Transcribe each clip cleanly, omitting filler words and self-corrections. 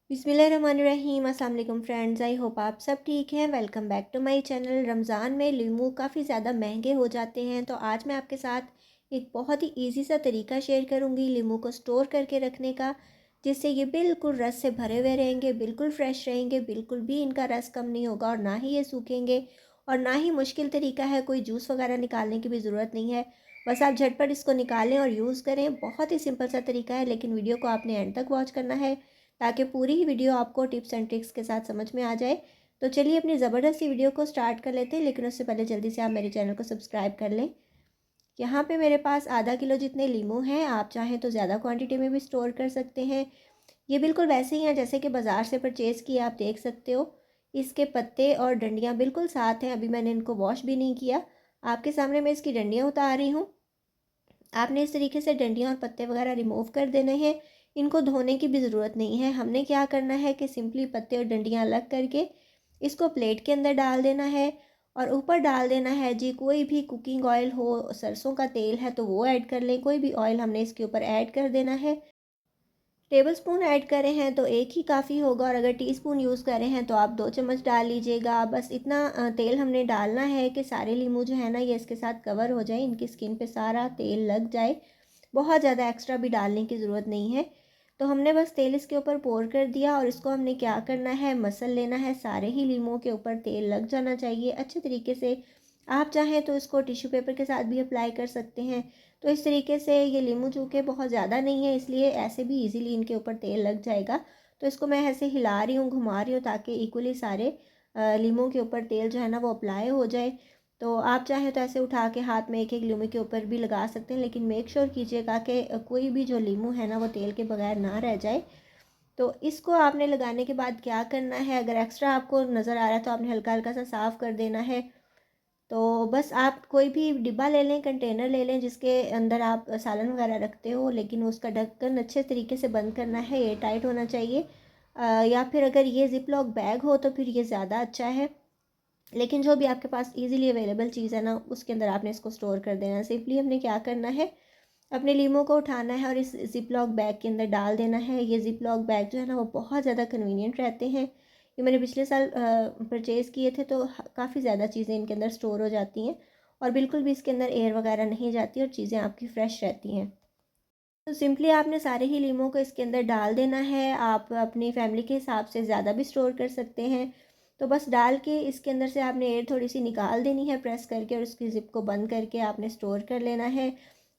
बिस्मिल्लाहिर्रहमानिर्रहीम। अस्सलाम वालेकुम फ्रेंड्स, आई होप आप सब ठीक हैं। Welcome back to my channel. Ramzan में लीमू काफ़ी ज़्यादा महंगे हो जाते हैं, तो आज मैं आपके साथ एक बहुत ही इजी सा तरीका शेयर करूंगी लीमू को स्टोर करके रखने का, जिससे ये बिल्कुल रस से भरे हुए रहेंगे, बिल्कुल फ्रेश रहेंगे, बिल्कुल भी इनका रस कम नहीं होगा और ना ही ये सूखेंगे और ना ही मुश्किल तरीका है। कोई जूस वगैरह निकालने की भी ज़रूरत नहीं है, बस आप झटपट इसको निकालें और यूज़ करें। बहुत ही सिंपल सा तरीका है, लेकिन वीडियो को आपने एंड तक वॉच करना है ताकि पूरी ही वीडियो आपको टिप्स एंड ट्रिक्स के साथ समझ में आ जाए। तो चलिए अपनी ज़बरदस्ती वीडियो को स्टार्ट कर लेते हैं, लेकिन उससे पहले जल्दी से आप मेरे चैनल को सब्सक्राइब कर लें। यहाँ पे मेरे पास आधा किलो जितने लीमू हैं, आप चाहें तो ज़्यादा क्वांटिटी में भी स्टोर कर सकते हैं। ये बिल्कुल वैसे ही हैं जैसे कि बाज़ार से परचेज़ किया, आप देख सकते हो। इसके पत्ते और डंडियाँ बिल्कुल साथ हैं, अभी मैंने इनको वॉश भी नहीं किया। आपके सामने मैं इसकी डंडियाँ उतार रही हूँ। आपने इस तरीके से डंडियाँ और पत्ते वगैरह रिमूव कर देने हैं। इनको धोने की भी ज़रूरत नहीं है। हमने क्या करना है कि सिंपली पत्ते और डंडियाँ अलग करके इसको प्लेट के अंदर डाल देना है और ऊपर डाल देना है जी कोई भी कुकिंग ऑयल हो, सरसों का तेल है तो वो ऐड कर लें, कोई भी ऑयल हमने इसके ऊपर ऐड कर देना है। टेबलस्पून ऐड करें हैं तो एक ही काफ़ी होगा और अगर टीस्पून यूज़ करें हैं तो आप 2 चम्मच डाल लीजिएगा। बस इतना तेल हमने डालना है कि सारे लीमू जो है ना ये इसके साथ कवर हो जाए, इनकी स्किन पे सारा तेल लग जाए। बहुत ज़्यादा एक्स्ट्रा भी डालने की ज़रूरत नहीं है। तो हमने बस तेल इसके ऊपर पोर कर दिया और इसको हमने क्या करना है, मसल लेना है। सारे ही लीमू के ऊपर तेल लग जाना चाहिए अच्छे तरीके से। आप चाहें तो इसको टिश्यू पेपर के साथ भी अप्लाई कर सकते हैं। तो इस तरीके से ये लीमू चूँकि बहुत ज़्यादा नहीं है, इसलिए ऐसे भी इजीली इनके ऊपर तेल लग जाएगा। तो इसको मैं ऐसे हिला रही हूँ, घुमा रही हूँ ताकि इक्वली सारे लीमू के ऊपर तेल जो है ना वो अप्लाई हो जाए। तो आप चाहें तो ऐसे उठा के हाथ में एक एक लीमू के ऊपर भी लगा सकते हैं, लेकिन मेक श्योर कीजिएगा कि कोई भी जो लीमू है ना वो तेल के बगैर ना रह जाए। तो इसको आपने लगाने के बाद क्या करना है, अगर एक्स्ट्रा आपको नज़र आ रहा है तो आपने हल्का हल्का सा साफ़ कर देना है। तो बस आप कोई भी डिब्बा ले लें, कंटेनर ले लें जिसके अंदर आप सालन वगैरह रखते हो, लेकिन उसका ढक्कन अच्छे तरीके से बंद करना है, एयर टाइट होना चाहिए। या फिर अगर ये ज़िप लॉक बैग हो तो फिर ये ज़्यादा अच्छा है, लेकिन जो भी आपके पास इजीली अवेलेबल चीज़ है ना उसके अंदर आपने इसको स्टोर कर देना है। सिंपली हमने क्या करना है, अपने लीमो को उठाना है और इस ज़िप लॉक बैग के अंदर डाल देना है। ये ज़िप लॉक बैग जो है ना वो बहुत ज़्यादा कन्वीनियंट रहते हैं। ये मैंने पिछले साल परचेज़ किए थे, तो काफ़ी ज़्यादा चीज़ें इनके अंदर स्टोर हो जाती हैं और बिल्कुल भी इसके अंदर एयर वगैरह नहीं जाती और चीज़ें आपकी फ़्रेश रहती हैं। तो सिंपली आपने सारे ही लीमों को इसके अंदर डाल देना है। आप अपनी फैमिली के हिसाब से ज़्यादा भी स्टोर कर सकते हैं। तो बस डाल के इसके अंदर से आपने एयर थोड़ी सी निकाल देनी है प्रेस करके और उसकी ज़िप को बंद करके आपने स्टोर कर लेना है।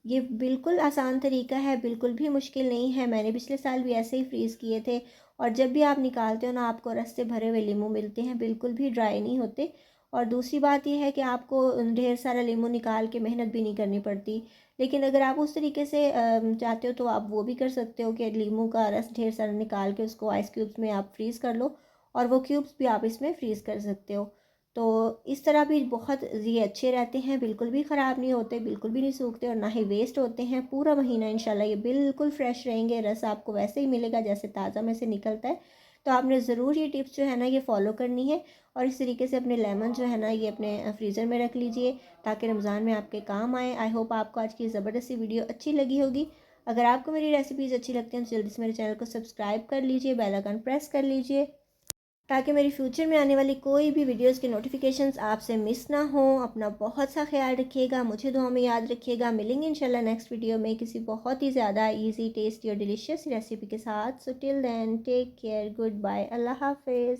ये बिल्कुल आसान तरीका है, बिल्कुल भी मुश्किल नहीं है। मैंने पिछले साल भी ऐसे ही फ्रीज़ किए थे और जब भी आप निकालते हो ना आपको रस से भरे हुए लीमू मिलते हैं, बिल्कुल भी ड्राई नहीं होते। और दूसरी बात ये है कि आपको ढेर सारा लीमू निकाल के मेहनत भी नहीं करनी पड़ती। लेकिन अगर आप उस तरीके से चाहते हो तो आप वो भी कर सकते हो कि लीमू का रस ढेर सारा निकाल के उसको आइस क्यूब्स में आप फ्रीज़ कर लो और वो क्यूब्स भी आप इसमें फ्रीज़ कर सकते हो। तो इस तरह भी बहुत ये अच्छे रहते हैं, बिल्कुल भी ख़राब नहीं होते, बिल्कुल भी नहीं सूखते और ना ही वेस्ट होते हैं। पूरा महीना इंशाल्लाह ये बिल्कुल फ्रेश रहेंगे, रस आपको वैसे ही मिलेगा जैसे ताज़ा में से निकलता है। तो आपने ज़रूर ये टिप्स जो है ना ये फ़ॉलो करनी है और इस तरीके से अपने लेमन जो है ना ये अपने फ्रीज़र में रख लीजिए ताकि रमज़ान में आपके काम आए। आई होप आपको आज की ज़बरदस्ती वीडियो अच्छी लगी होगी। अगर आपको मेरी रेसिपीज़ अच्छी लगती हैं तो जल्दी से मेरे चैनल को सब्सक्राइब कर लीजिए, बेल आइकन प्रेस कर लीजिए ताकि मेरी फ्यूचर में आने वाली कोई भी वीडियोस की नोटिफिकेशंस आपसे मिस ना हो। अपना बहुत सा ख्याल रखिएगा, मुझे दुआ में याद रखिएगा। मिलेंगे इंशाल्लाह नेक्स्ट वीडियो में किसी बहुत ही ज़्यादा इजी, टेस्टी और डिलीशियस रेसिपी के साथ। So till then take care, goodbye, अल्लाह हाफिज़।